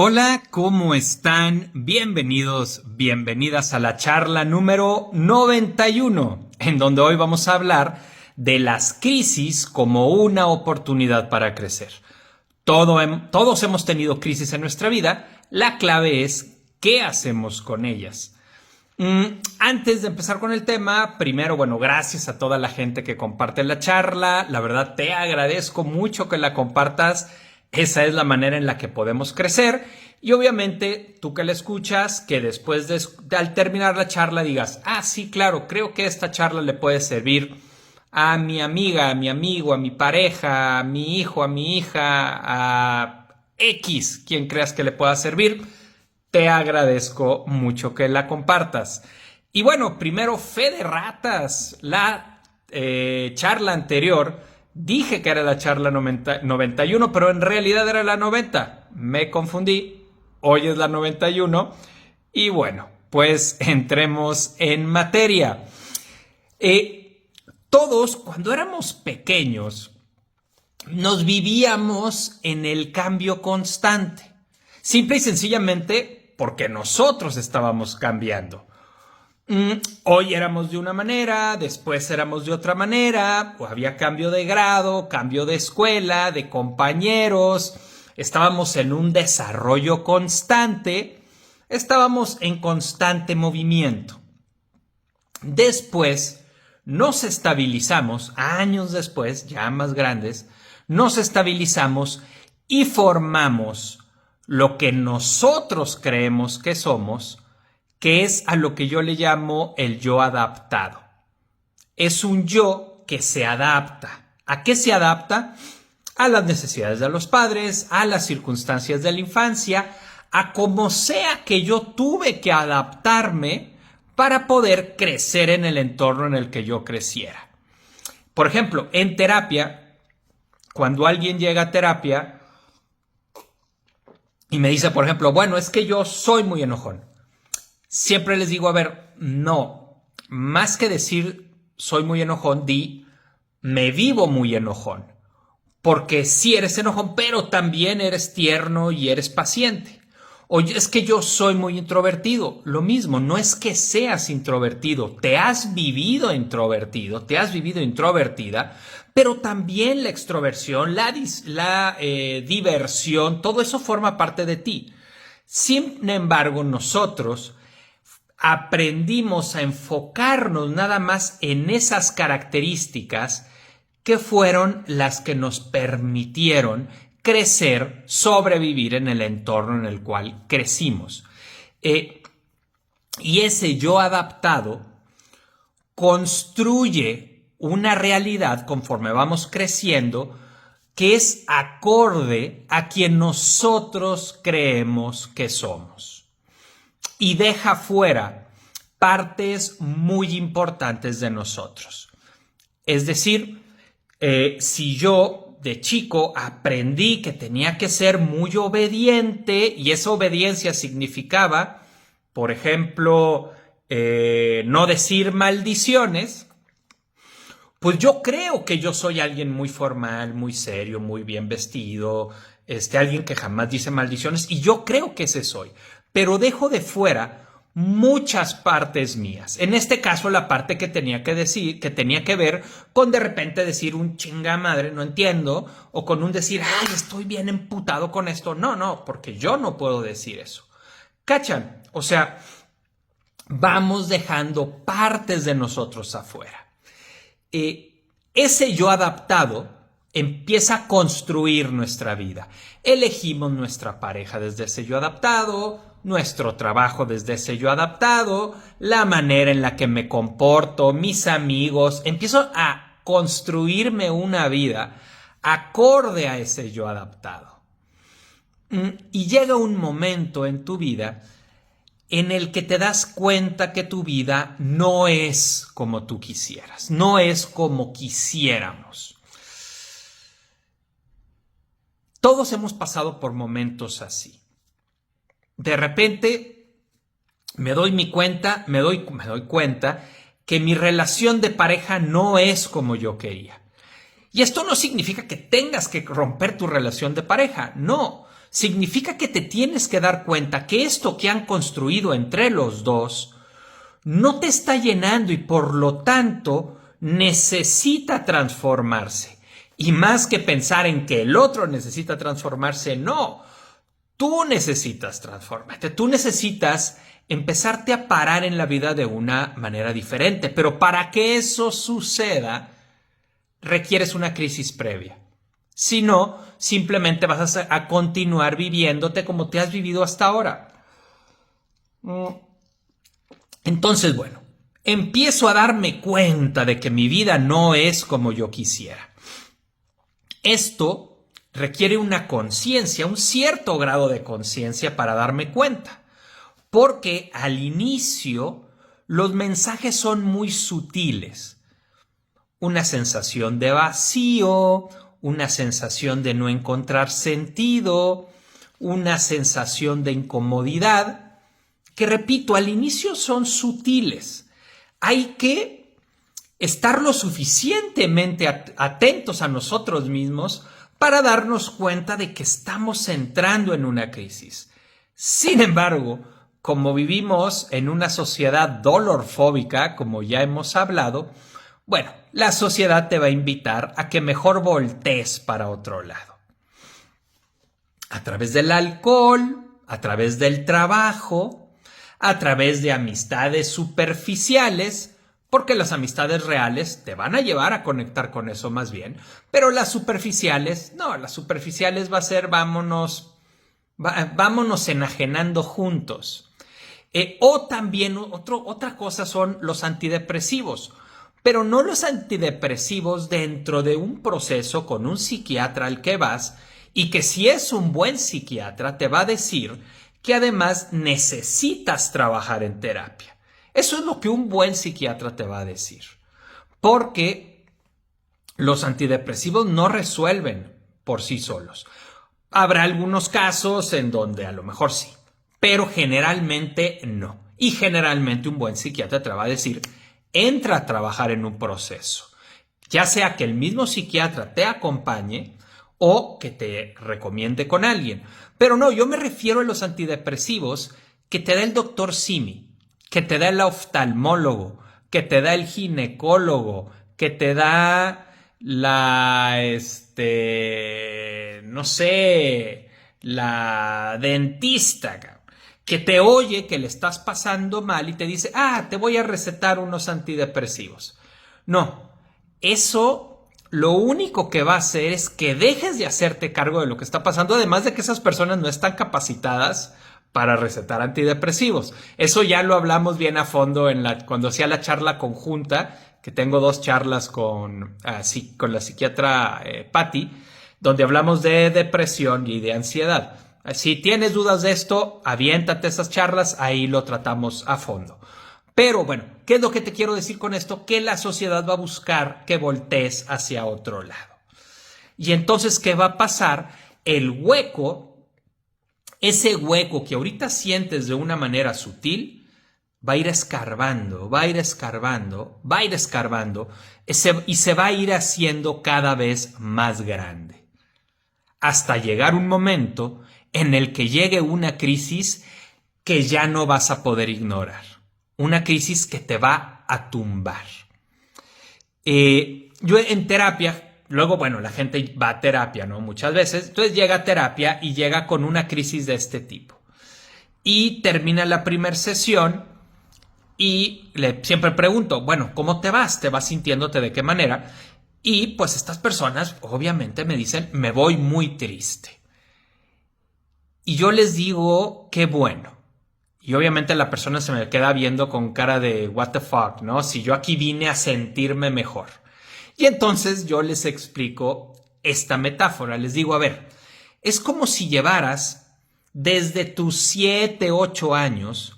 Hola, ¿cómo están? Bienvenidos, bienvenidas a la charla número 91, en donde hoy vamos a hablar de las crisis como una oportunidad para crecer. Todos hemos tenido crisis en nuestra vida, la clave es ¿qué hacemos con ellas? Antes de empezar con el tema, primero, gracias a toda la gente que comparte la charla. La verdad, te agradezco mucho que la compartas. Esa es la manera en la que podemos crecer. Y obviamente, tú que la escuchas, que después al terminar la charla digas, sí, claro, creo que esta charla le puede servir a mi amiga, a mi amigo, a mi pareja, a mi hijo, a mi hija, a X, quien creas que le pueda servir. Te agradezco mucho que la compartas. Y primero, fe de ratas. La charla anterior dije que era la charla 91, pero en realidad era la 90. Me confundí. Hoy es la 91. Y pues entremos en materia. Todos, cuando éramos pequeños, nos vivíamos en el cambio constante. Simple y sencillamente porque nosotros estábamos cambiando. Hoy éramos de una manera, después éramos de otra manera, o había cambio de grado, cambio de escuela, de compañeros, estábamos en un desarrollo constante, estábamos en constante movimiento. Después nos estabilizamos, años después, ya más grandes, nos estabilizamos y formamos lo que nosotros creemos que somos, que es a lo que yo le llamo el yo adaptado. Es un yo que se adapta. ¿A qué se adapta? A las necesidades de los padres, a las circunstancias de la infancia, a como sea que yo tuve que adaptarme para poder crecer en el entorno en el que yo creciera. Por ejemplo, en terapia, cuando alguien llega a terapia y me dice, por ejemplo, es que yo soy muy enojón. Siempre les digo, no, más que decir soy muy enojón, di me vivo muy enojón. Porque sí eres enojón, pero también eres tierno y eres paciente. Oye, es que yo soy muy introvertido. Lo mismo, no es que seas introvertido, te has vivido introvertido, te has vivido introvertida, pero también la extroversión, la diversión, todo eso forma parte de ti. Sin embargo, nosotros aprendimos a enfocarnos nada más en esas características que fueron las que nos permitieron crecer, sobrevivir en el entorno en el cual crecimos. Y ese yo adaptado construye una realidad conforme vamos creciendo que es acorde a quien nosotros creemos que somos. Y deja fuera partes muy importantes de nosotros. Es decir, si yo de chico aprendí que tenía que ser muy obediente y esa obediencia significaba, por ejemplo, no decir maldiciones, pues yo creo que yo soy alguien muy formal, muy serio, muy bien vestido, alguien que jamás dice maldiciones y yo creo que ese soy, pero dejo de fuera muchas partes mías. En este caso, la parte que tenía que decir, que tenía que ver con de repente decir un chinga madre, no entiendo, o con un decir, estoy bien emputado con esto. No, porque yo no puedo decir eso. ¿Cachan? O sea, vamos dejando partes de nosotros afuera. Ese yo adaptado empieza a construir nuestra vida. Elegimos nuestra pareja desde ese yo adaptado, nuestro trabajo desde ese yo adaptado, la manera en la que me comporto, mis amigos. Empiezo a construirme una vida acorde a ese yo adaptado. Y llega un momento en tu vida en el que te das cuenta que tu vida no es como tú quisieras, no es como quisiéramos. Todos hemos pasado por momentos así. De repente me doy cuenta que mi relación de pareja no es como yo quería. Y esto no significa que tengas que romper tu relación de pareja, no. significa que te tienes que dar cuenta que esto que han construido entre los dos no te está llenando y por lo tanto necesita transformarse. Y más que pensar en que el otro necesita transformarse, no. Tú necesitas transformarte, tú necesitas empezarte a parar en la vida de una manera diferente. Pero para que eso suceda, requieres una crisis previa. Si no, simplemente vas a continuar viviéndote como te has vivido hasta ahora. Entonces, bueno, empiezo a darme cuenta de que mi vida no es como yo quisiera. Esto requiere una conciencia, un cierto grado de conciencia para darme cuenta. Porque al inicio los mensajes son muy sutiles. Una sensación de vacío, una sensación de no encontrar sentido, una sensación de incomodidad, que repito, al inicio son sutiles. Hay que estar lo suficientemente atentos a nosotros mismos para darnos cuenta de que estamos entrando en una crisis. Sin embargo, como vivimos en una sociedad dolorfóbica, como ya hemos hablado, bueno, la sociedad te va a invitar a que mejor voltees para otro lado. A través del alcohol, a través del trabajo, a través de amistades superficiales, porque las amistades reales te van a llevar a conectar con eso más bien, pero las superficiales, no, las superficiales va a ser vámonos enajenando juntos. O también otra cosa son los antidepresivos, pero no los antidepresivos dentro de un proceso con un psiquiatra al que vas y que si es un buen psiquiatra te va a decir que además necesitas trabajar en terapia. Eso es lo que un buen psiquiatra te va a decir, porque los antidepresivos no resuelven por sí solos. Habrá algunos casos en donde a lo mejor sí, pero generalmente no. Y generalmente un buen psiquiatra te va a decir, entra a trabajar en un proceso, ya sea que el mismo psiquiatra te acompañe o que te recomiende con alguien. Pero no, yo me refiero a los antidepresivos que te da el doctor Simi, que te da el oftalmólogo, que te da el ginecólogo, que te da la dentista, que te oye que le estás pasando mal y te dice, te voy a recetar unos antidepresivos. No, eso lo único que va a hacer es que dejes de hacerte cargo de lo que está pasando, además de que esas personas no están capacitadas para recetar antidepresivos. Eso ya lo hablamos bien a fondo cuando hacía la charla conjunta, que tengo 2 charlas con la psiquiatra Patti, donde hablamos de depresión y de ansiedad. Si tienes dudas de esto, aviéntate esas charlas, ahí lo tratamos a fondo. Pero bueno, ¿qué es lo que te quiero decir con esto? Que la sociedad va a buscar que voltees hacia otro lado. Y entonces, ¿qué va a pasar? Ese hueco que ahorita sientes de una manera sutil, va a ir escarbando y se va a ir haciendo cada vez más grande. Hasta llegar un momento en el que llegue una crisis que ya no vas a poder ignorar. Una crisis que te va a tumbar. Yo en terapia, luego, bueno, la gente va a terapia, ¿no? Muchas veces. Entonces llega a terapia y llega con una crisis de este tipo. Y termina la primera sesión y siempre pregunto, bueno, ¿cómo te vas? ¿Te vas sintiéndote de qué manera? Y pues estas personas obviamente me dicen, me voy muy triste. Y yo les digo, qué bueno. Y obviamente la persona se me queda viendo con cara de what the fuck, ¿no? Si yo aquí vine a sentirme mejor. Y entonces yo les explico esta metáfora. Les digo, a ver, es como si llevaras desde tus 7, 8 años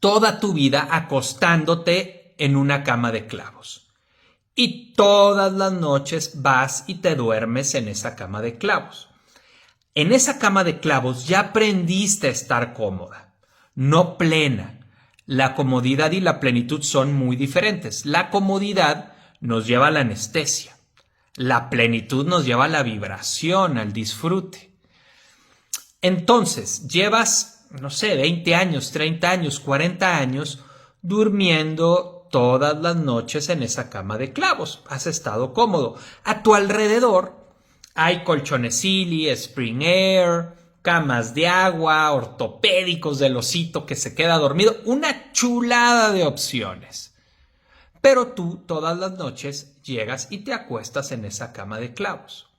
toda tu vida acostándote en una cama de clavos. Y todas las noches vas y te duermes en esa cama de clavos. En esa cama de clavos ya aprendiste a estar cómoda, no plena. La comodidad y la plenitud son muy diferentes. La comodidad nos lleva a la anestesia. La plenitud nos lleva a la vibración, al disfrute. Entonces, llevas, no sé, 20 años, 30 años, 40 años durmiendo todas las noches en esa cama de clavos. Has estado cómodo. A tu alrededor hay colchones Silly, Spring Air, camas de agua, ortopédicos del osito que se queda dormido. Una chulada de opciones. Pero tú todas las noches llegas y te acuestas en esa cama de clavos.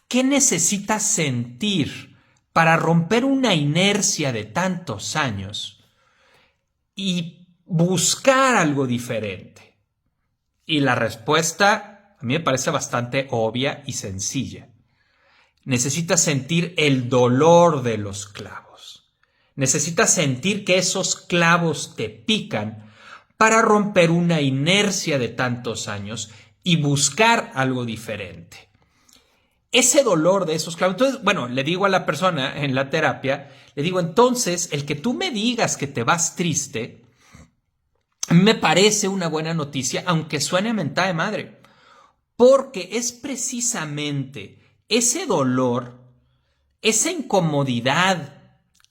¿Qué necesitas sentir para romper una inercia de tantos años y buscar algo diferente? Y la respuesta a mí me parece bastante obvia y sencilla. Necesitas sentir el dolor de los clavos. Necesitas sentir que esos clavos te pican para romper una inercia de tantos años y buscar algo diferente. Ese dolor de esos clavos. Entonces, bueno, le digo a la persona en la terapia, le digo, entonces, el que tú me digas que te vas triste, me parece una buena noticia, aunque suene a mentada de madre, porque es precisamente ese dolor, esa incomodidad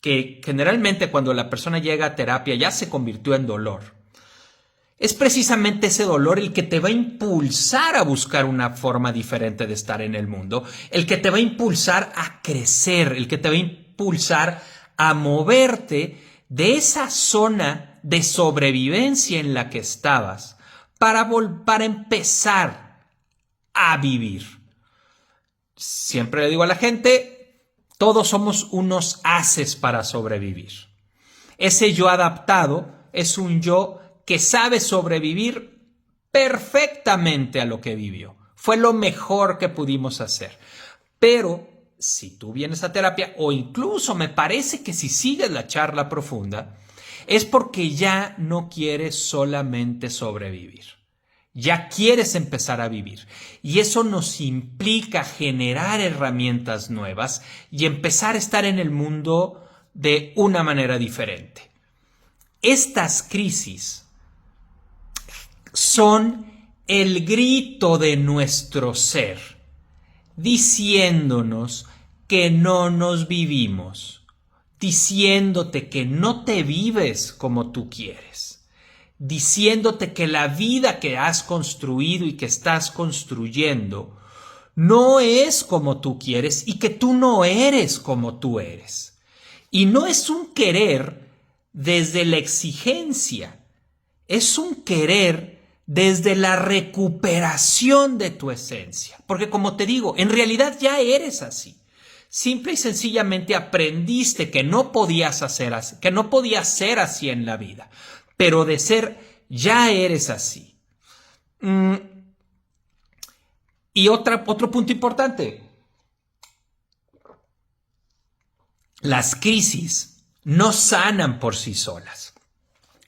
que generalmente cuando la persona llega a terapia ya se convirtió en dolor. Es precisamente ese dolor el que te va a impulsar a buscar una forma diferente de estar en el mundo, el que te va a impulsar a crecer, el que te va a impulsar a moverte de esa zona de sobrevivencia en la que estabas para empezar a vivir. Siempre le digo a la gente, todos somos unos haces para sobrevivir. Ese yo adaptado es un yo que sabe sobrevivir perfectamente a lo que vivió. Fue lo mejor que pudimos hacer. Pero si tú vienes a terapia, o incluso me parece que si sigues la charla profunda, es porque ya no quieres solamente sobrevivir. Ya quieres empezar a vivir. Y eso nos implica generar herramientas nuevas y empezar a estar en el mundo de una manera diferente. Estas crisis son el grito de nuestro ser, diciéndonos que no nos vivimos, diciéndote que no te vives como tú quieres, diciéndote que la vida que has construido y que estás construyendo no es como tú quieres y que tú no eres como tú eres. Y no es un querer desde la exigencia, es un querer desde la recuperación de tu esencia. Porque como te digo, en realidad ya eres así. Simple y sencillamente aprendiste que no podías hacer así, que no podías ser así en la vida. Pero de ser, ya eres así. Y otro punto importante. Las crisis no sanan por sí solas.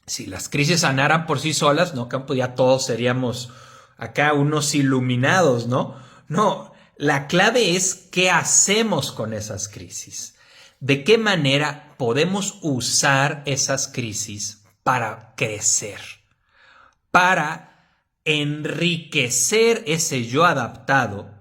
Si las crisis sanaran por sí solas, ¿no? Que ya todos seríamos acá unos iluminados, ¿no? No, la clave es qué hacemos con esas crisis. ¿De qué manera podemos usar esas crisis para crecer? Para enriquecer ese yo adaptado,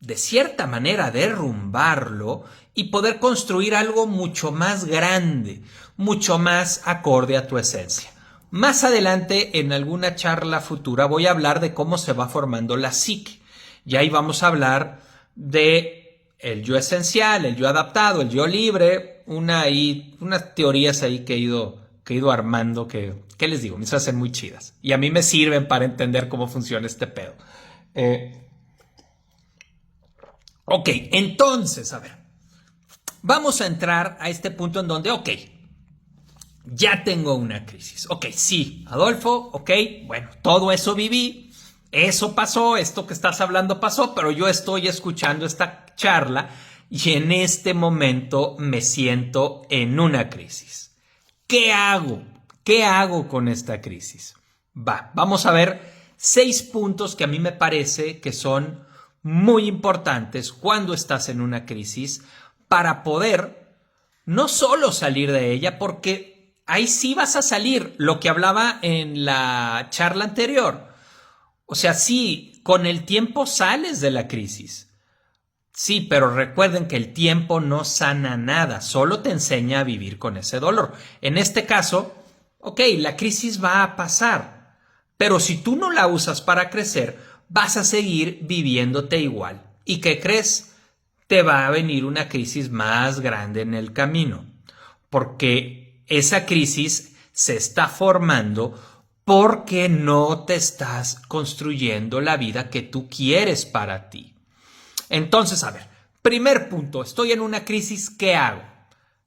de cierta manera derrumbarlo y poder construir algo mucho más grande, mucho más acorde a tu esencia. Más adelante, en alguna charla futura, voy a hablar de cómo se va formando la psique. Y ahí vamos a hablar de el yo esencial, el yo adaptado, el yo libre, unas teorías ahí que he ido armando que les digo, me hacen muy chidas. Y a mí me sirven para entender cómo funciona este pedo. Ok, entonces, a ver, vamos a entrar a este punto en donde, ok, ya tengo una crisis. Ok, sí, Adolfo, ok, bueno, todo eso viví, eso pasó, esto que estás hablando pasó, pero yo estoy escuchando esta charla y en este momento me siento en una crisis. ¿Qué hago? ¿Qué hago con esta crisis? Vamos a ver 6 puntos que a mí me parece que son muy importantes cuando estás en una crisis para poder no solo salir de ella, porque ahí sí vas a salir, lo que hablaba en la charla anterior. O sea, sí, con el tiempo sales de la crisis. Sí, pero recuerden que el tiempo no sana nada, solo te enseña a vivir con ese dolor. En este caso, ok, la crisis va a pasar, pero si tú no la usas para crecer, vas a seguir viviéndote igual. ¿Y qué crees? Te va a venir una crisis más grande en el camino, porque esa crisis se está formando porque no te estás construyendo la vida que tú quieres para ti. Entonces, a ver, primer punto, estoy en una crisis, ¿qué hago?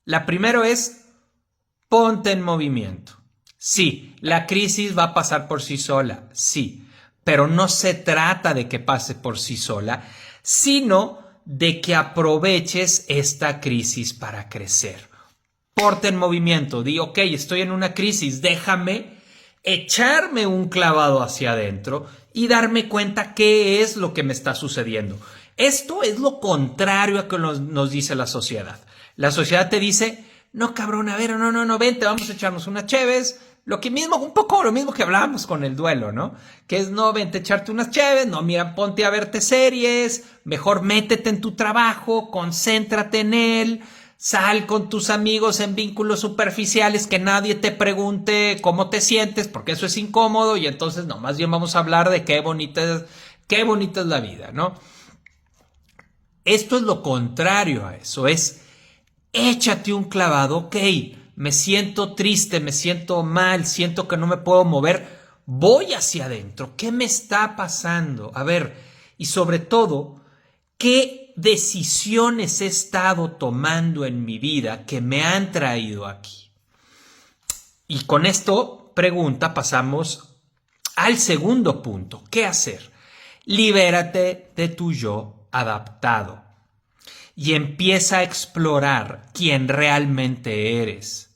La primera es, ponte en movimiento. Sí, la crisis va a pasar por sí sola, sí, pero no se trata de que pase por sí sola, sino de que aproveches esta crisis para crecer. Ponte en movimiento, di, ok, estoy en una crisis, déjame echarme un clavado hacia adentro y darme cuenta qué es lo que me está sucediendo. Esto es lo contrario a que nos dice la sociedad. La sociedad te dice, no cabrón, a ver, no, vente, vamos a echarnos unas cheves. Un poco lo mismo que hablábamos con el duelo, ¿no? Que es, no, vente a echarte unas cheves, no, mira, ponte a verte series, mejor métete en tu trabajo, concéntrate en él, sal con tus amigos en vínculos superficiales, que nadie te pregunte cómo te sientes, porque eso es incómodo, y entonces, no, más bien vamos a hablar de qué bonita es la vida, ¿no? Esto es lo contrario a eso, es échate un clavado, ok, me siento triste, me siento mal, siento que no me puedo mover, voy hacia adentro, ¿qué me está pasando? A ver, y sobre todo, ¿qué decisiones he estado tomando en mi vida que me han traído aquí? Y con esto, pregunta, pasamos al segundo punto, ¿qué hacer? Libérate de tu yo adaptado y empieza a explorar quién realmente eres.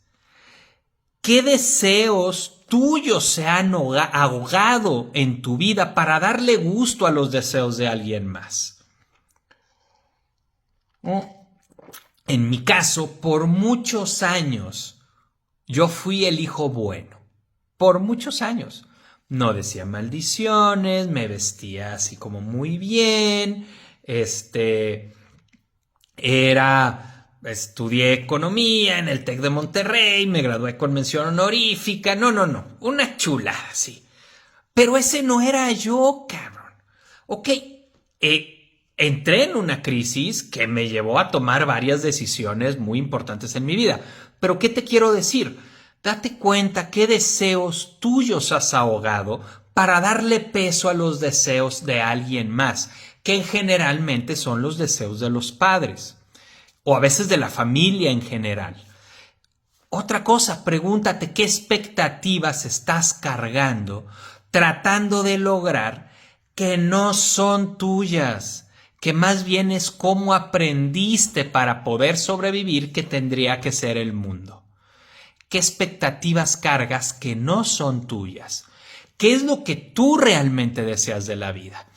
¿Qué deseos tuyos se han ahogado en tu vida para darle gusto a los deseos de alguien más? En mi caso, por muchos años, yo fui el hijo bueno. Por muchos años. No decía maldiciones, me vestía así como muy bien, estudié economía en el TEC de Monterrey, me gradué con mención honorífica, no, una chula, sí. Pero ese no era yo, cabrón. Ok, entré en una crisis que me llevó a tomar varias decisiones muy importantes en mi vida. Pero ¿qué te quiero decir? Date cuenta qué deseos tuyos has ahogado para darle peso a los deseos de alguien más, que generalmente son los deseos de los padres o a veces de la familia en general. Otra cosa, pregúntate qué expectativas estás cargando tratando de lograr que no son tuyas, que más bien es cómo aprendiste para poder sobrevivir que tendría que ser el mundo. ¿Qué expectativas cargas que no son tuyas? ¿Qué es lo que tú realmente deseas de la vida?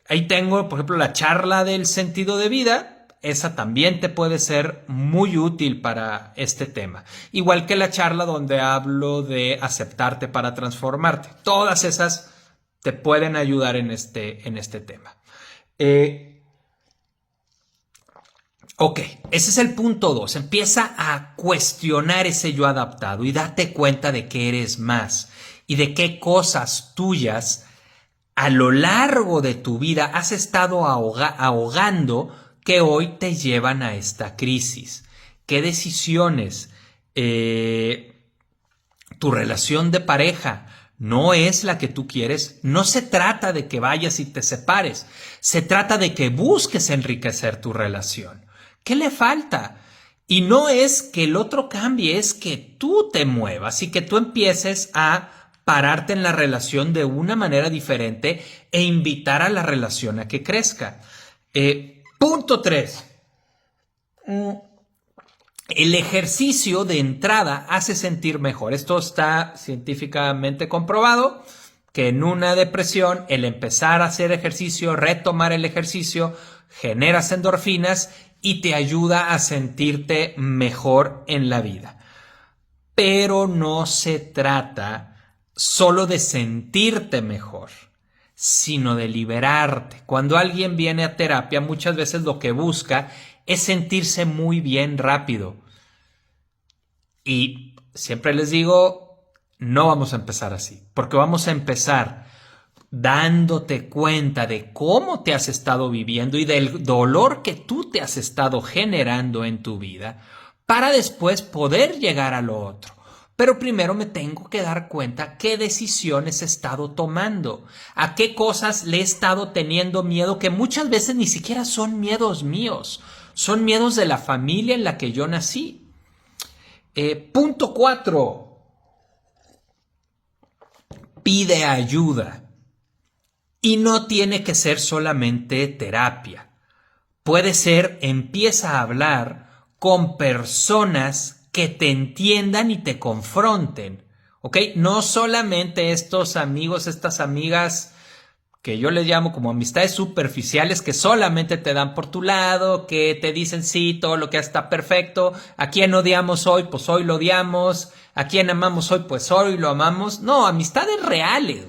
Ahí tengo, por ejemplo, la charla del sentido de vida. Esa también te puede ser muy útil para este tema. Igual que la charla donde hablo de aceptarte para transformarte. Todas esas te pueden ayudar en este tema. Ok, ese es el punto 2. Empieza a cuestionar ese yo adaptado y date cuenta de que eres más y de qué cosas tuyas a lo largo de tu vida has estado ahogando que hoy te llevan a esta crisis. ¿Qué decisiones? Tu relación de pareja no es la que tú quieres. No se trata de que vayas y te separes. Se trata de que busques enriquecer tu relación. ¿Qué le falta? Y no es que el otro cambie, es que tú te muevas y que tú empieces a pararte en la relación de una manera diferente e invitar a la relación a que crezca. Punto 3. El ejercicio de entrada hace sentir mejor. Esto está científicamente comprobado, que en una depresión el empezar a hacer ejercicio, retomar el ejercicio, generas endorfinas y te ayuda a sentirte mejor en la vida. Pero no se trata solo de sentirte mejor. sino de liberarte. Cuando alguien viene a terapia, muchas veces lo que busca es sentirse muy bien rápido. Y siempre les digo, no vamos a empezar así, porque vamos a empezar dándote cuenta de cómo te has estado viviendo y del dolor que tú te has estado generando en tu vida, para después poder llegar a lo otro. Pero primero me tengo que dar cuenta qué decisiones he estado tomando, a qué cosas le he estado teniendo miedo, que muchas veces ni siquiera son miedos míos, son miedos de la familia en la que yo nací. Punto 4. Pide ayuda. Y no tiene que ser solamente terapia. Puede ser, empieza a hablar con personas que te entiendan y te confronten. ¿Ok? No solamente estos amigos, estas amigas que yo les llamo como amistades superficiales, que solamente te dan por tu lado, que te dicen sí, todo lo que está perfecto, a quien odiamos hoy, pues hoy lo odiamos, a quien amamos hoy, pues hoy lo amamos. No, amistades reales,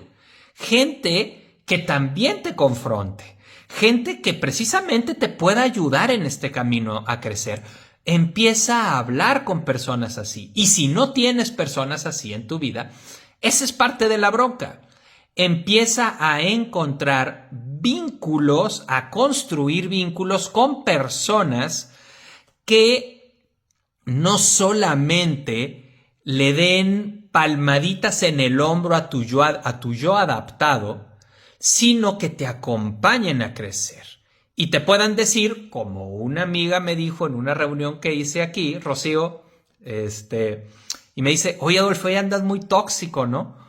gente que también te confronte, gente que precisamente te pueda ayudar en este camino a crecer. Empieza a hablar con personas así, y si no tienes personas así en tu vida, esa es parte de la bronca. Empieza a encontrar vínculos, a construir vínculos con personas que no solamente le den palmaditas en el hombro a tu yo adaptado, sino que te acompañen a crecer. Y te puedan decir, como una amiga me dijo en una reunión que hice aquí, Rocío, y me dice, oye Adolfo, ya andas muy tóxico, ¿no?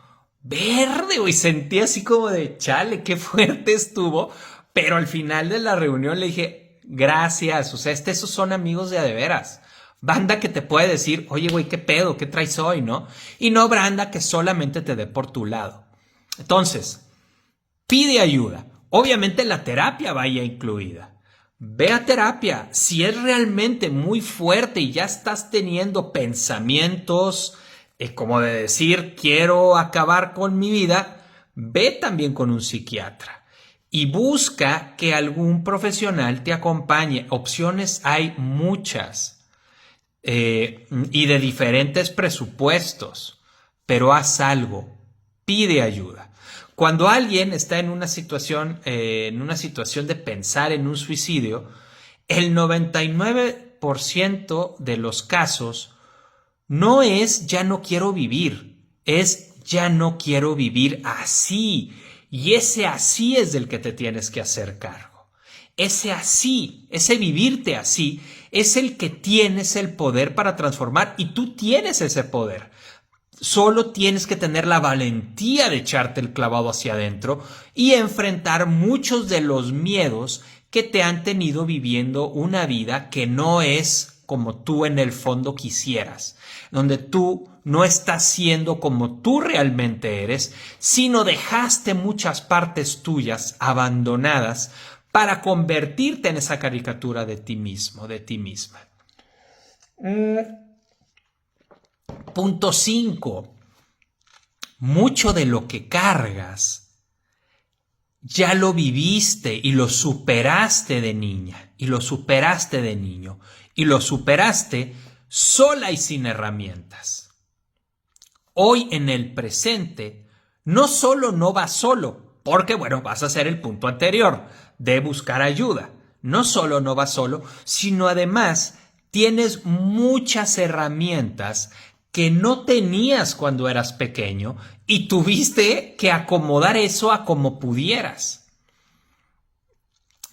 Verde, güey, sentí así como de chale, qué fuerte estuvo, pero al final de la reunión le dije, gracias, o sea, esos son amigos de a de veras, banda que te puede decir, oye, güey, qué pedo, qué traes hoy, ¿no? Y no banda que solamente te dé por tu lado. Entonces, pide ayuda, obviamente la terapia vaya incluida. Ve a terapia, si es realmente muy fuerte y ya estás teniendo pensamientos como de decir quiero acabar con mi vida, ve también con un psiquiatra y busca que algún profesional te acompañe. Opciones hay muchas y de diferentes presupuestos, pero haz algo, pide ayuda. Cuando alguien está en una situación de pensar en un suicidio, el 99% de los casos no es ya no quiero vivir, es ya no quiero vivir así. Y ese así es del que te tienes que hacer cargo. Ese así, ese vivirte así, es el que tienes el poder para transformar y tú tienes ese poder. Solo tienes que tener la valentía de echarte el clavado hacia adentro y enfrentar muchos de los miedos que te han tenido viviendo una vida que no es como tú en el fondo quisieras, donde tú no estás siendo como tú realmente eres, sino dejaste muchas partes tuyas abandonadas para convertirte en esa caricatura de ti mismo, de ti misma. Punto 5. Mucho de lo que cargas ya lo viviste y lo superaste de niña, y lo superaste de niño, y lo superaste sola y sin herramientas. Hoy en el presente, no solo no vas solo, porque bueno, vas a hacer el punto anterior de buscar ayuda. No solo no vas solo, sino además tienes muchas herramientas que no tenías cuando eras pequeño y tuviste que acomodar eso a como pudieras.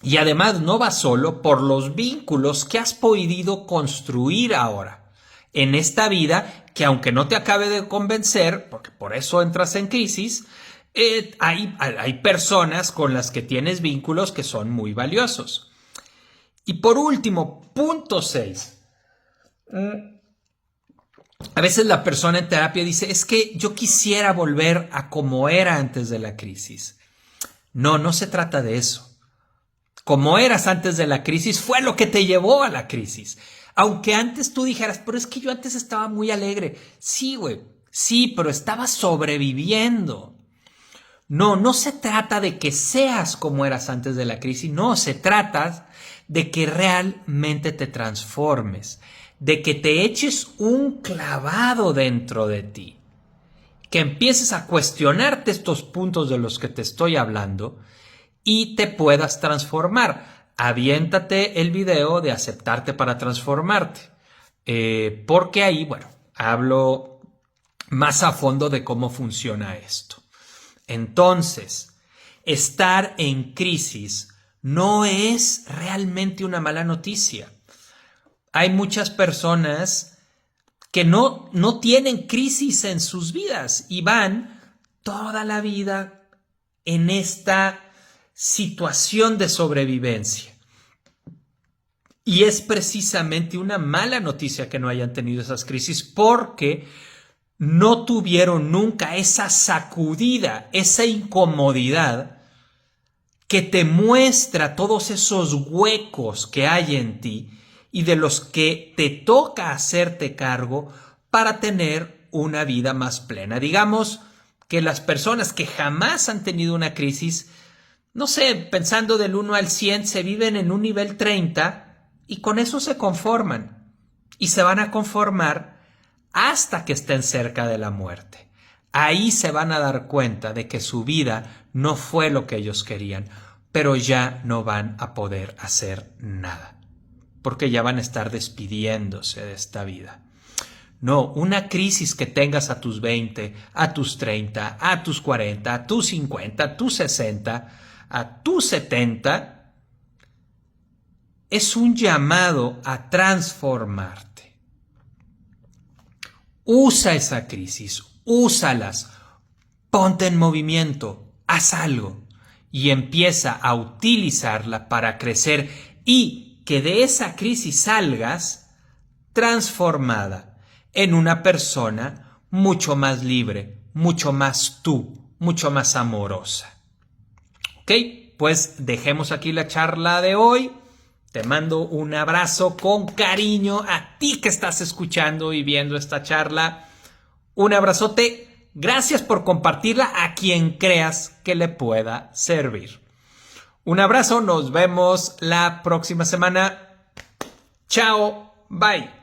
Y además no vas solo por los vínculos que has podido construir ahora en esta vida, que aunque no te acabe de convencer, porque por eso entras en crisis, hay personas con las que tienes vínculos que son muy valiosos. Y por último, punto 6. A veces la persona en terapia dice, es que yo quisiera volver a como era antes de la crisis. No, no se trata de eso. Como eras antes de la crisis fue lo que te llevó a la crisis. Aunque antes tú dijeras, pero es que yo antes estaba muy alegre. Sí, güey, sí, pero estabas sobreviviendo. No se trata de que seas como eras antes de la crisis, no, se trata de que realmente te transformes, de que te eches un clavado dentro de ti, que empieces a cuestionarte estos puntos de los que te estoy hablando y te puedas transformar. Aviéntate el video de aceptarte para transformarte, porque ahí, bueno, hablo más a fondo de cómo funciona esto. Entonces, estar en crisis no es realmente una mala noticia. Hay muchas personas que no tienen crisis en sus vidas y van toda la vida en esta situación de sobrevivencia. Y es precisamente una mala noticia que no hayan tenido esas crisis porque no tuvieron nunca esa sacudida, esa incomodidad que te muestra todos esos huecos que hay en ti y de los que te toca hacerte cargo para tener una vida más plena. Digamos que las personas que jamás han tenido una crisis, no sé, pensando del 1 al 100, se viven en un nivel 30 y con eso se conforman. Y se van a conformar hasta que estén cerca de la muerte. Ahí se van a dar cuenta de que su vida no fue lo que ellos querían, pero ya no van a poder hacer nada, porque ya van a estar despidiéndose de esta vida. No, una crisis que tengas a tus 20, a tus 30, a tus 40, a tus 50, a tus 60, a tus 70, es un llamado a transformarte. Usa esa crisis, úsalas, ponte en movimiento, haz algo y empieza a utilizarla para crecer y que de esa crisis salgas transformada en una persona mucho más libre, mucho más tú, mucho más amorosa. ¿Ok? Pues dejemos aquí la charla de hoy. Te mando un abrazo con cariño a ti que estás escuchando y viendo esta charla. Un abrazote. Gracias por compartirla a quien creas que le pueda servir. Un abrazo. Nos vemos la próxima semana. Chao. Bye.